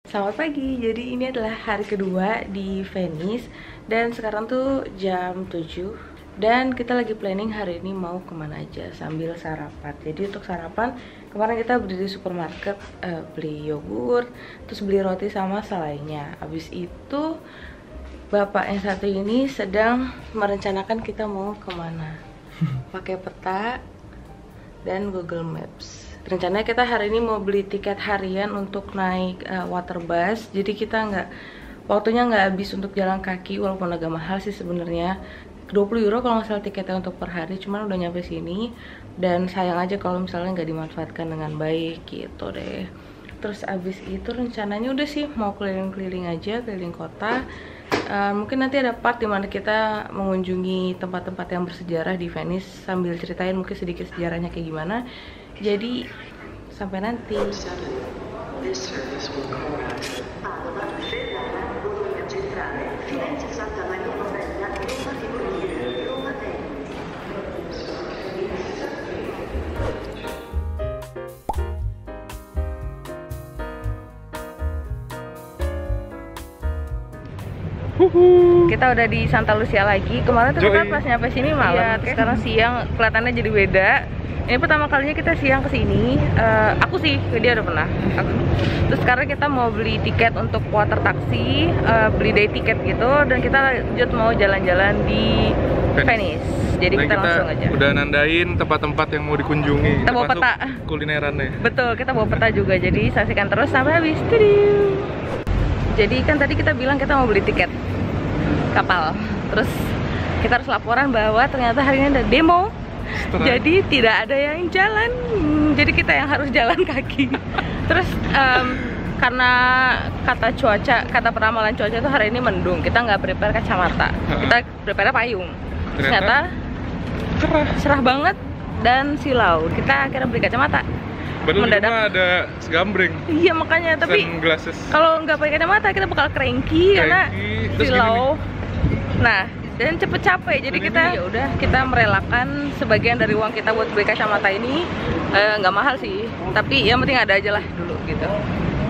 Selamat pagi, jadi ini adalah hari kedua di Venice. Dan sekarang tuh jam 7. Dan kita lagi planning hari ini mau kemana aja sambil sarapan. Jadi untuk sarapan, kemarin kita beli di supermarket, beli yogurt, terus beli roti sama selainya. Habis itu bapak yang satu ini sedang merencanakan kita mau kemana. Pakai peta dan Google Maps. Rencananya kita hari ini mau beli tiket harian untuk naik water bus. Jadi kita waktunya nggak habis untuk jalan kaki, walaupun agak mahal sih sebenarnya. 20 euro kalau nggak salah tiketnya untuk per hari, cuman udah nyampe sini. Dan sayang aja kalau misalnya nggak dimanfaatkan dengan baik gitu deh. Terus abis itu rencananya udah sih mau keliling-keliling aja, keliling kota. Mungkin nanti ada part dimana kita mengunjungi tempat-tempat yang bersejarah di Venice sambil ceritain mungkin sedikit sejarahnya kayak gimana. Jadi sampai nanti. Kita udah di Santa Lucia lagi. Kemarin tuh kita pas nyampe sini malam, sekarang siang kelihatannya jadi beda. Ini pertama kalinya kita siang kesini. Aku sih, dia udah pernah. Terus sekarang kita mau beli tiket untuk water taxi, beli day tiket gitu, dan kita lanjut mau jalan-jalan di Venice. Jadi kita langsung aja. Udah nandain tempat-tempat yang mau dikunjungi. Kita bawa peta. Kulinerannya. Betul, kita bawa peta juga. Jadi saksikan terus sampai habis. Jadi kan tadi kita bilang kita mau beli tiket kapal. Terus kita harus laporan bahwa ternyata hari ini ada demo. Jadi tidak ada yang jalan, jadi kita yang harus jalan kaki. Terus karena kata peramalan cuaca itu hari ini mendung, kita nggak prepare kacamata, kita prepare payung. Ternyata cerah banget dan silau. Kita akhirnya beli kacamata. Mendadak ada segambreng. Iya makanya, tapi kalau nggak pakai kacamata kita bakal cranky karena silau. Nah, dan cepet capek, jadi kita ya udah kita merelakan sebagian dari uang kita buat beli kacamata ini. Nggak mahal sih, tapi yang penting ada aja lah dulu gitu.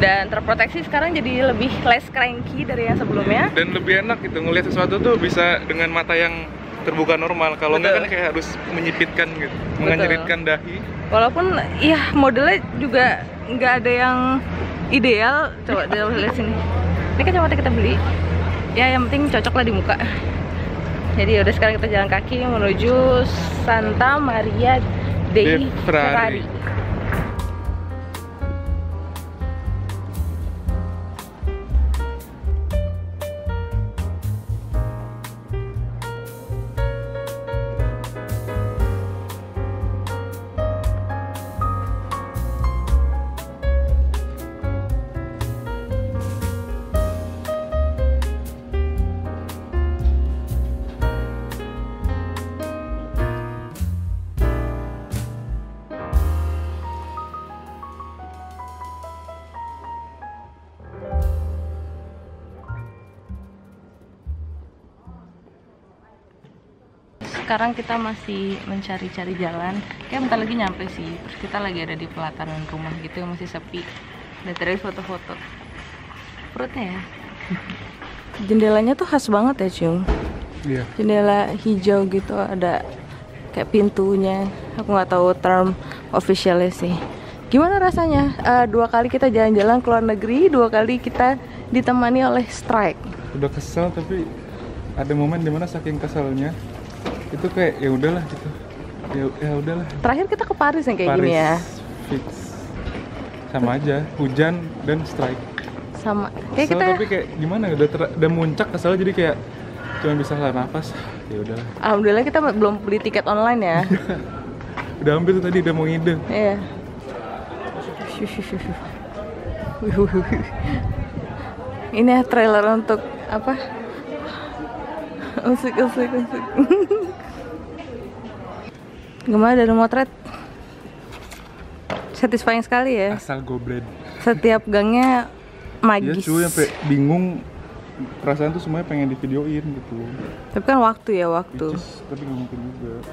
Dan terproteksi sekarang jadi lebih less cranky dari yang sebelumnya. Dan lebih enak gitu, ngelihat sesuatu tuh bisa dengan mata yang terbuka normal. Kalau nggak kan kayak harus menyipitkan gitu, menganyeritkan dahi. Walaupun ya modelnya juga nggak ada yang ideal. Coba lihat sini, ini kacamata kita beli. Ya yang penting cocok lah di muka. Jadi udah sekarang kita jalan kaki menuju Santa Maria dei Frari. Sekarang kita masih mencari-cari jalan. Kayak bentar lagi nyampe sih. Terus kita lagi ada di pelataran rumah gitu yang masih sepi. Dan tadi foto-foto perutnya ya. Jendelanya tuh khas banget ya Cung. Iya. Jendela hijau gitu, ada kayak pintunya. Aku nggak tahu term officialnya sih. Gimana rasanya? 2 kali kita jalan-jalan ke luar negeri, 2 kali kita ditemani oleh strike. Udah kesel, tapi ada momen dimana saking keselnya itu kayak ya udahlah gitu. Ya udahlah. Terakhir kita ke Paris yang kayak gini ya. Fix. Sama aja, hujan dan strike. Sama. Kayak kita tapi kayak gimana? Udah muncak kesel, jadi kayak cuma bisa hela nafas. Ya udahlah. Alhamdulillah kita belum beli tiket online ya. Udah ambil tuh tadi, udah mau ngide. Iya. Ini ya trailer untuk apa? Usik. Gimana dari motret? Satisfying sekali ya. Asal goblet. Setiap gangnya magis. Iya cuy, sampai bingung. Perasaan tuh semuanya pengen divideoin gitu. Tapi kan waktu ya, waktu. Tapi nggak mungkin juga.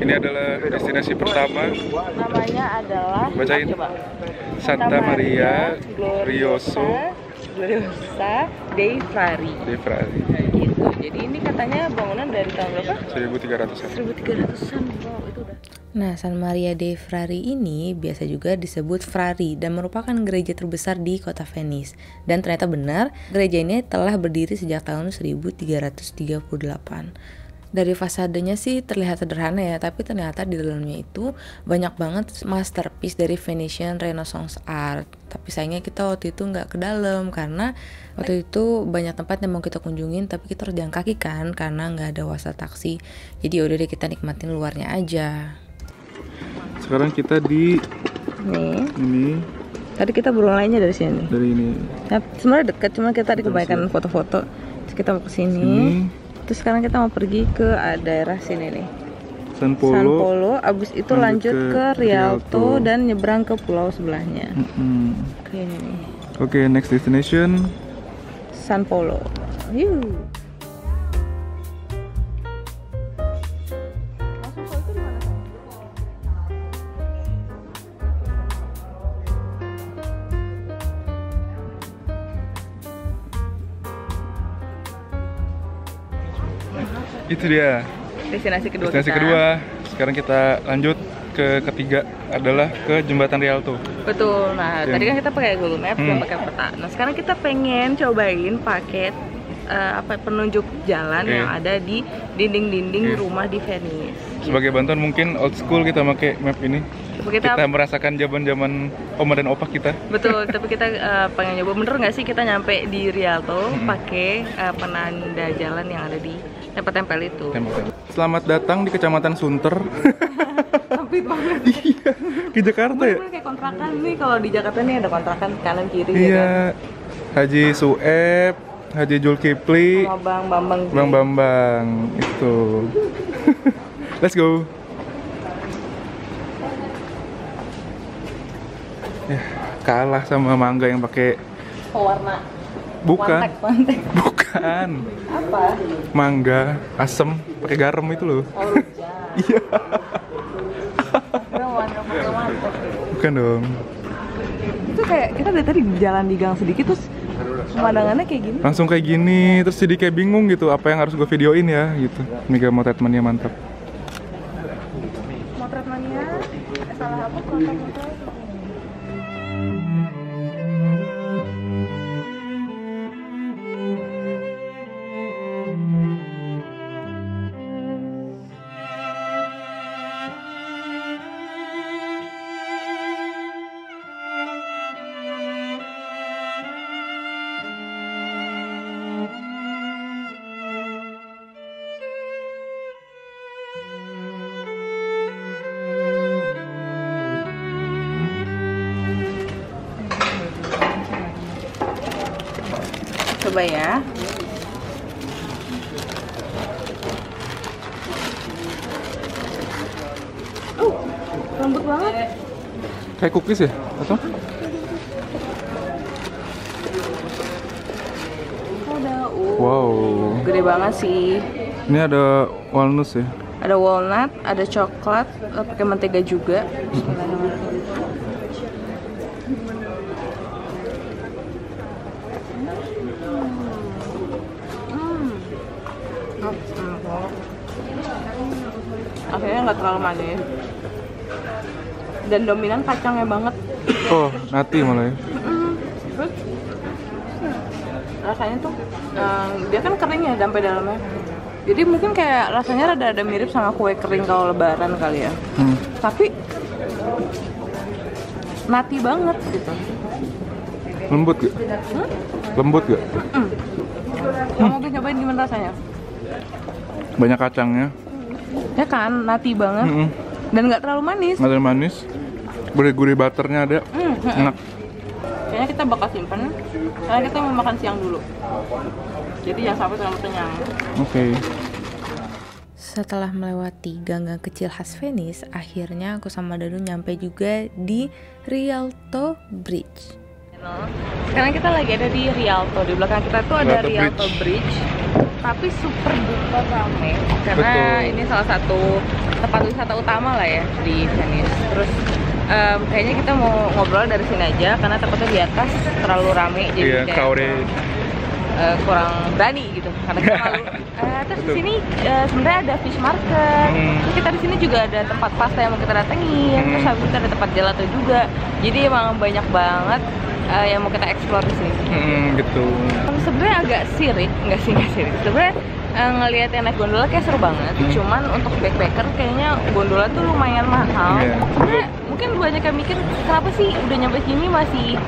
Ini adalah destinasi pertama. Namanya adalah bacain. Santa Maria Gloriosa dei Frari. Gitu. Jadi ini katanya bangunan dari tahun berapa? 1300-an. 1300-an. Wow, itu udah. Nah, San Maria dei Frari ini biasa juga disebut Frari dan merupakan gereja terbesar di kota Venice. Dan ternyata benar, gereja ini telah berdiri sejak tahun 1338. Dari fasadenya sih terlihat sederhana ya, tapi ternyata di dalamnya itu banyak banget masterpiece dari Venetian Renaissance art. Tapi sayangnya kita waktu itu nggak ke dalam karena waktu itu banyak tempat yang mau kita kunjungin, tapi kita harus jalan kaki kan karena nggak ada wasa taksi. Jadi yaudah deh kita nikmatin luarnya aja. Sekarang kita di ini. Tadi kita berulangnya dari sini. Dari ini. Nah, sebenarnya dekat, cuma kita tadi kebanyakan foto-foto. Terus kita mau ke sini. Terus sekarang kita mau pergi ke daerah sini nih. San Polo. Abis itu lanjut ke Rialto dan nyebrang ke pulau sebelahnya. Oke, ini nih. Oke, next destination San Polo. Yuh. Itu dia Destinasi kedua destinasi kita. kedua. Sekarang kita lanjut ke ketiga adalah ke Jembatan Rialto. Betul. Nah, tadi kan kita pakai Google Maps dan pakai peta. Nah, sekarang kita pengen cobain pakai penunjuk jalan yang ada di dinding-dinding rumah di Venice. Sebagai bantuan mungkin old school kita pakai map ini. Kita merasakan zaman-zaman oma dan opa kita. Betul, tapi kita pengen nyoba, bener nggak sih kita nyampe di Rialto pakai penanda jalan yang ada di tempel-tempel itu. Selamat datang di Kecamatan Sunter. Sempit banget. Iya, ke Jakarta ya? Kayak kontrakan nih, kalau di Jakarta nih ada kontrakan kanan kiri. Iya, ya kan? Haji Sueb, Haji Zulkifli, sama Bang Bambang itu. Let's go. Ya, kalah sama mangga yang pakai warna. Bukan. Wantek. Bukan. Apa? Mangga asem pakai garam itu loh. Oh, rujak. Iya. Wantek. Bukan dong. Itu kayak kita dari tadi jalan di gang sedikit terus pemandangannya kayak gini. Langsung kayak gini, terus jadi kayak bingung gitu apa yang harus gue videoin ya gitu. Mega Motret Mania mantap. Motret Mania, salah apa kontak-kontak? Coba ya. Lembut banget. Kayak cookies ya? Atau? Wow. Gede banget sih. Ini ada walnuts ya? Ada walnut, ada coklat, pakai mentega juga. Akhirnya nggak terlalu manis. Dan dominan kacangnya banget. Oh, nati malah ya? Terus rasanya tuh dia kan kering ya sampai dalamnya. Jadi mungkin kayak rasanya rada mirip sama kue kering kalau lebaran kali ya. Tapi nati banget gitu. Lembut gak? Lembut gak? Kamu mau nyobain gimana rasanya? Banyak kacangnya. Ya kan, nati banget. Dan nggak terlalu manis. Nggak terlalu manis. Gurih-gurih butternya ada. Enak. Kayaknya kita bakal simpen karena kita mau makan siang dulu. Jadi jangan sampai terlalu kenyang. Oke. Setelah melewati gang-gang kecil khas Venice, akhirnya aku sama Danu nyampe juga di Rialto Bridge. Sekarang kita lagi ada di Rialto. Di belakang kita tuh ada Rialto Bridge. tapi super duper rame karena Betul. ini salah satu tempat wisata utama lah ya di Venice. Terus kayaknya kita mau ngobrol dari sini aja karena takutnya di atas terlalu rame jadi kayak kurang berani gitu karena kita malu. Terus di sini sebenarnya ada fish market. Terus kita di sini juga ada tempat pasta yang mau kita datengin. Terus habis itu ada tempat gelato juga. Jadi emang banyak banget yang mau kita explore di sini. Gitu. Sebenarnya agak sirik, nggak sirik. Sebenarnya ngelihat yang naik gondola kayak seru banget. Cuman untuk backpacker kayaknya gondola tuh lumayan mahal. Sebenarnya mungkin banyak yang mikir kenapa sih udah nyampe sini masih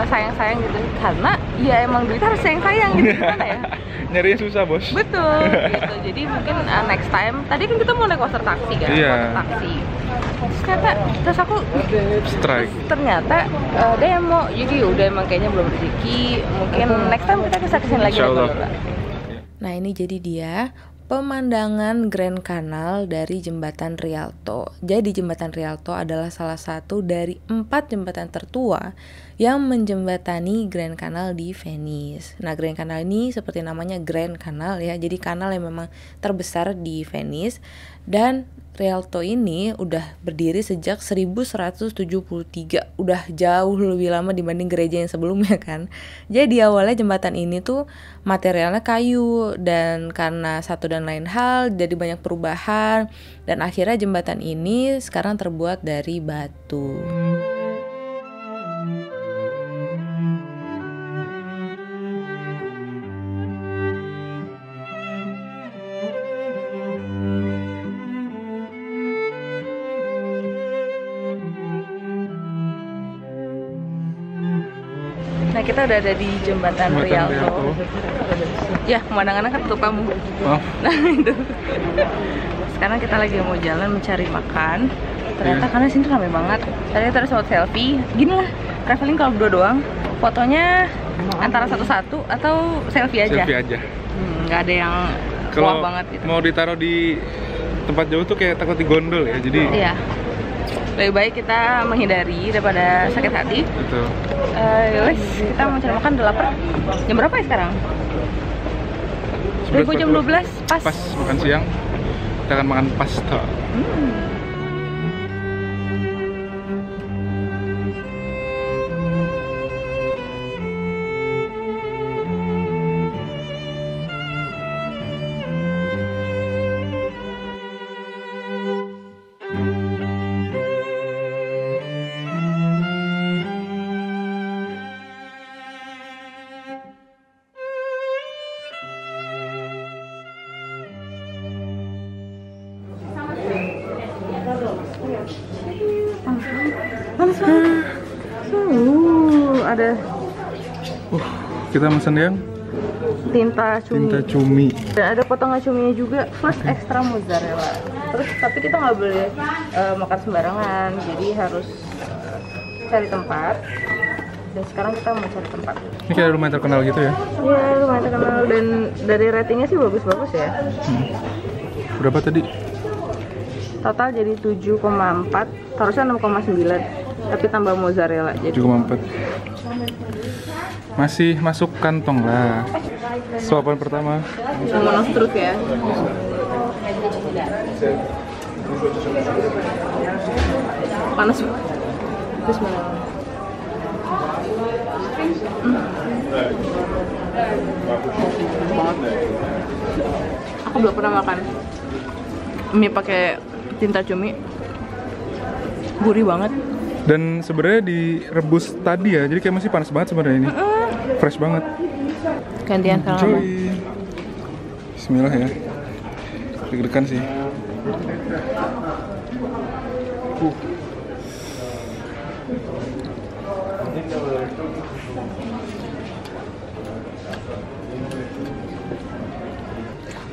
sayang-sayang gitu, karena ya emang duit harus sayang-sayang gitu, gimana ya? Nyarinya susah bos. Betul gitu. Jadi mungkin next time. Tadi kan kita mau naik coaster taksi kan? Iya. Coaster taksi. Terus aku Strike. ternyata ada yang mau, jadi udah emang kayaknya belum rezeki. Mungkin next time kita bisa kesini lagi. Nah ini jadi dia pemandangan Grand Canal dari Jembatan Rialto. Jadi Jembatan Rialto adalah salah satu dari 4 jembatan tertua yang menjembatani Grand Canal di Venice. Nah Grand Canal ini seperti namanya Grand Canal ya, jadi kanal yang memang terbesar di Venice. Dan Rialto ini udah berdiri sejak 1173, udah jauh lebih lama dibanding gereja yang sebelumnya kan. Jadi awalnya jembatan ini tuh materialnya kayu, dan karena satu dan lain hal jadi banyak perubahan, dan akhirnya jembatan ini sekarang terbuat dari batu. Nah kita udah ada di Jembatan Rialto. Ya pemandangannya kan tutup kamu. Oh. Nah itu. Sekarang kita lagi mau jalan mencari makan. Ternyata karena sini ramai banget. Tadi terus buat selfie. Gini lah, traveling kalau berdua doang. Fotonya antara satu-satu atau selfie aja. Selfie aja. Nggak ada yang wah banget gitu. Mau ditaruh di tempat jauh tuh kayak takut digondol ya. Jadi iya. Lebih baik kita menghindari daripada sakit hati. Betul. Wes, kita mau cari makan, udah lapar. Jam berapa ya sekarang? 11.40. Jam 12, pas. Pas makan siang. Kita akan makan pasta. Panas banget. Ada Kita pesan yang tinta cumi. Dan ada potongan cuminya juga plus extra mozzarella. Terus tapi kita nggak boleh makan sembarangan, jadi harus cari tempat. Dan sekarang kita mau cari tempat. Ini kayak lumayan terkenal gitu ya? Iya lumayan terkenal, dan dari ratingnya sih bagus-bagus ya. Berapa tadi? Total jadi 7,4, harusnya 6,9, tapi tambah mozzarella jadi 7,4. Masih masuk kantong lah. Suapan pertama. monostruk ya. Panas. Bismillah. Aku belum pernah makan mie pakai tinta cumi, gurih banget. Dan sebenarnya direbus tadi ya, jadi kayak masih panas banget sebenarnya ini. Fresh banget. Gantian sekarang apa? Enjoy. Bismillah ya. Deg-degan sih.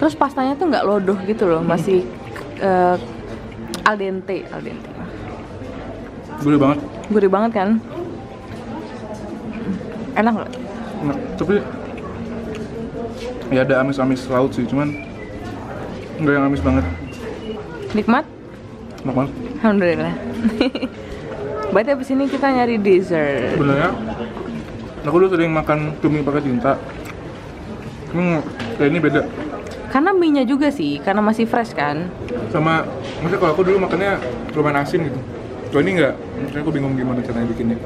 Terus pastanya tuh nggak lodoh gitu loh, masih al dente. Gurih banget kan? Enak nggak? Nah, tapi ya ada amis-amis laut sih, cuman nggak yang amis banget. Nikmat? Enak banget. Alhamdulillah. Berarti abis ini kita nyari dessert. Sebenarnya aku dulu sering makan cumi pakai tinta. Kayak ini beda. Karena mie-nya juga sih, karena masih fresh kan. Sama, maksudnya kalau aku dulu makannya lumayan asin gitu. Kalau ini enggak, makanya aku bingung gimana caranya bikinnya.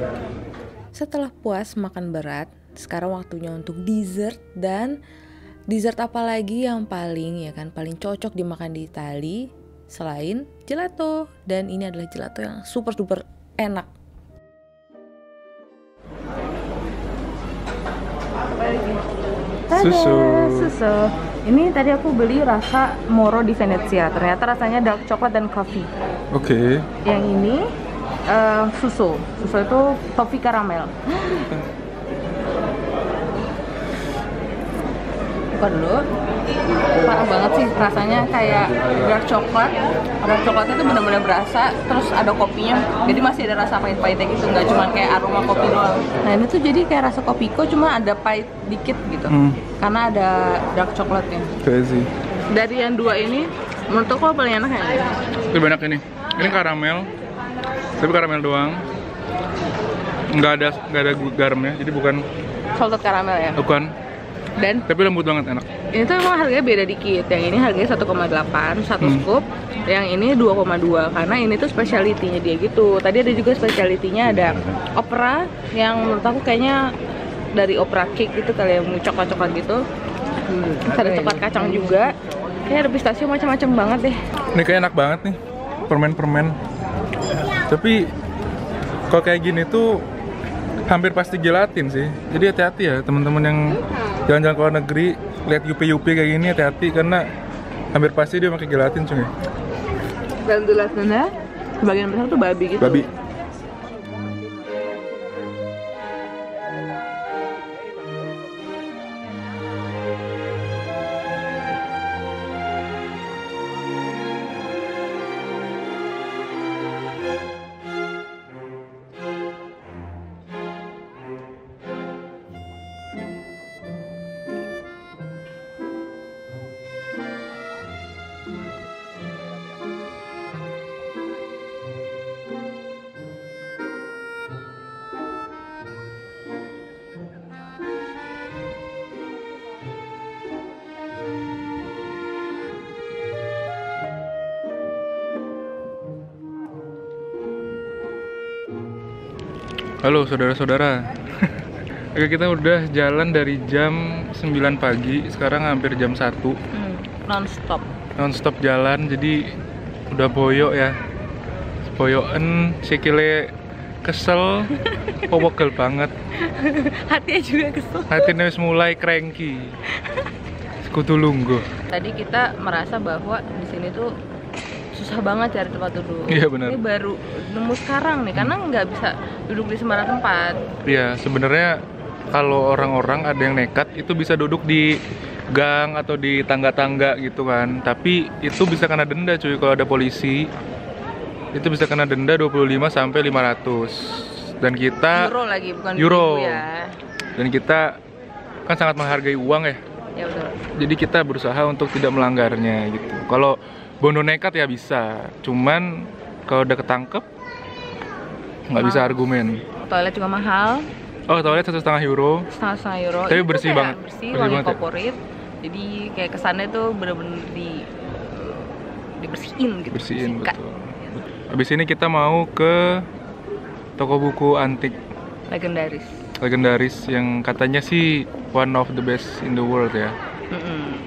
Setelah puas makan berat, sekarang waktunya untuk dessert. Dan dessert apa lagi yang paling cocok dimakan di Itali selain gelato. Dan ini adalah gelato yang super duper enak. Susu. Ini tadi aku beli rasa Moro di Venezia. Ternyata rasanya dark coklat dan coffee. Oke. Yang ini susu itu toffee karamel. Buka dulu. Parah banget sih rasanya, kayak dark coklat. Dark coklatnya tuh benar-benar berasa, terus ada kopinya. Jadi masih ada rasa pahit-pahitnya gitu, nggak cuma kayak aroma kopi doang. Nah ini tuh jadi kayak rasa kopiko, cuma ada pahit dikit gitu. Karena ada dark coklatnya. Crazy. Dari yang dua ini, menurut aku paling enak ya? Lebih enak ini. Ini karamel. Tapi karamel doang. Nggak ada garamnya, jadi bukan Salted karamel ya? Bukan. Dan tapi lembut banget, enak. Ini tuh emang harganya beda dikit. Yang ini harganya 1,8 satu scoop. Yang ini 2,2 karena ini tuh specialty-nya dia gitu. Tadi ada juga specialty-nya, ada opera yang menurut aku kayaknya dari opera cake gitu kali ya, coklat-coklat gitu. Ada coklat kacang juga. Kayak ada pistachio, macam-macam banget deh. Ini kayak enak banget nih, permen-permen. Tapi kalau kayak gini tuh hampir pasti gelatin sih. Jadi hati-hati ya teman-teman yang jalan-jalan ke luar negeri, lihat yupi-yupi kayak gini, hati-hati karena hampir pasti dia pakai gelatin cuy. Dan gelatinnya sebagian besar tuh babi gitu. Babi. Halo saudara-saudara. Oke, kita udah jalan dari jam 9 pagi, sekarang hampir jam 1. Non-stop jalan, jadi udah boyok ya. Boyoken, sikile kesel, pegel banget. Hatinya juga kesel. Hatinya wis mulai cranky. Sekutu lungguh. Tadi kita merasa bahwa di sini tuh susah banget cari tempat duduk. Iya benar. Ini baru nemu sekarang nih, karena nggak bisa duduk di sembarang tempat. Iya, sebenarnya kalau orang-orang ada yang nekat itu bisa duduk di gang atau di tangga-tangga gitu kan. Tapi itu bisa kena denda cuy kalau ada polisi. Itu bisa kena denda 25 sampai 500. Dan kita Euro lagi, bukan Euro. Ya. Dan kita kan sangat menghargai uang ya. Ya betul. Jadi kita berusaha untuk tidak melanggarnya gitu. Kalau bondo nekat ya bisa, cuman kalau udah ketangkep nggak bisa argumen. Toilet juga mahal. Oh, toilet 1,5 euro. 1,5 euro. Tapi itu bersih banget. Bersih wangi favorit. Jadi kayak kesannya tuh bener-bener dibersihin gitu. Bersihin, betul. Habis ini kita mau ke toko buku antik legendaris yang katanya sih one of the best in the world ya.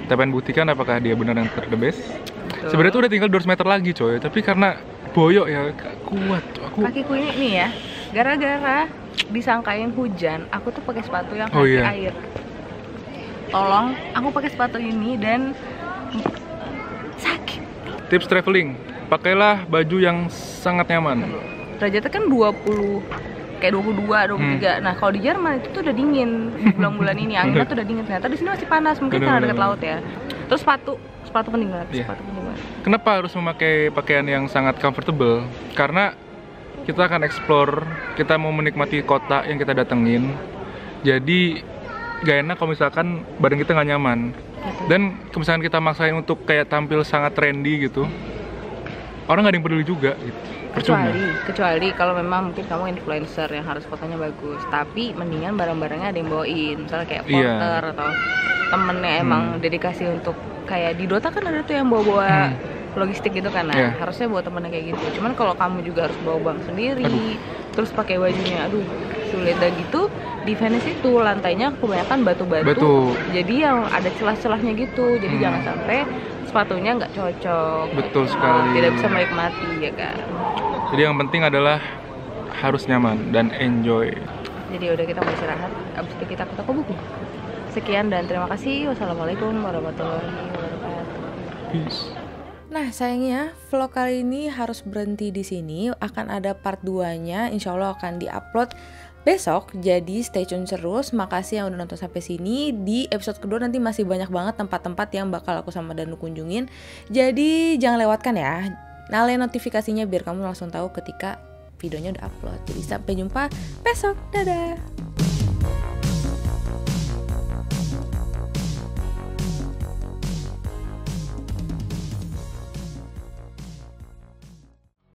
Kita pengen buktikan apakah dia benar yang the best. Sebenarnya tuh udah tinggal 200 meter lagi coy, tapi karena boyok ya gak kuat. Kakiku ini ya, gara-gara disangkain hujan, aku tuh pakai sepatu yang air. Tolong, aku pakai sepatu ini dan sakit. Tips traveling, pakailah baju yang sangat nyaman. Derajatnya kan 20, kayak 22, 23. Nah kalau di Jerman itu tuh udah dingin bulan-bulan ini, anginnya tuh udah dingin. Ternyata di sini masih panas, mungkin karena dekat laut ya. Terus sepatu penting banget. Yeah. Sepatu penting banget. Kenapa harus memakai pakaian yang sangat comfortable? Karena kita akan explore, kita mau menikmati kota yang kita datengin. Jadi gak enak kalau misalkan badan kita nggak nyaman. Dan kalau misalkan kita maksain untuk kayak tampil sangat trendy gitu, orang nggak ada yang peduli juga gitu. Kecuali kalau memang mungkin kamu influencer yang harus fotonya bagus, tapi mendingan barang-barangnya ada yang bawain, misalnya kayak porter atau temennya emang dedikasi untuk kayak di Dota kan ada tuh yang bawa-bawa logistik gitu kan, nah harusnya bawa temennya kayak gitu. Cuman kalau kamu juga harus bawa bank sendiri, terus pakai bajunya, aduh sulit. Dan gitu di Venice itu lantainya kebanyakan batu-batu, jadi yang ada celah-celahnya gitu, jadi jangan sampai sepatunya nggak cocok. Betul sekali. Tidak bisa menikmati ya kan. Jadi yang penting adalah harus nyaman dan enjoy. Jadi udah, kita mau istirahat, abis itu kita ke toko buku. Sekian dan terima kasih. Wassalamualaikum warahmatullahi wabarakatuh. Peace. Nah, sayangnya vlog kali ini harus berhenti di sini. Akan ada part 2-nya, insya Allah akan diupload besok. Jadi stay tune terus. Makasih yang udah nonton sampai sini. Di episode kedua nanti masih banyak banget tempat-tempat yang bakal aku sama Danu kunjungin. Jadi jangan lewatkan ya. Nyalain notifikasinya biar kamu langsung tahu ketika videonya udah upload. Jadi sampai jumpa besok. Dadah.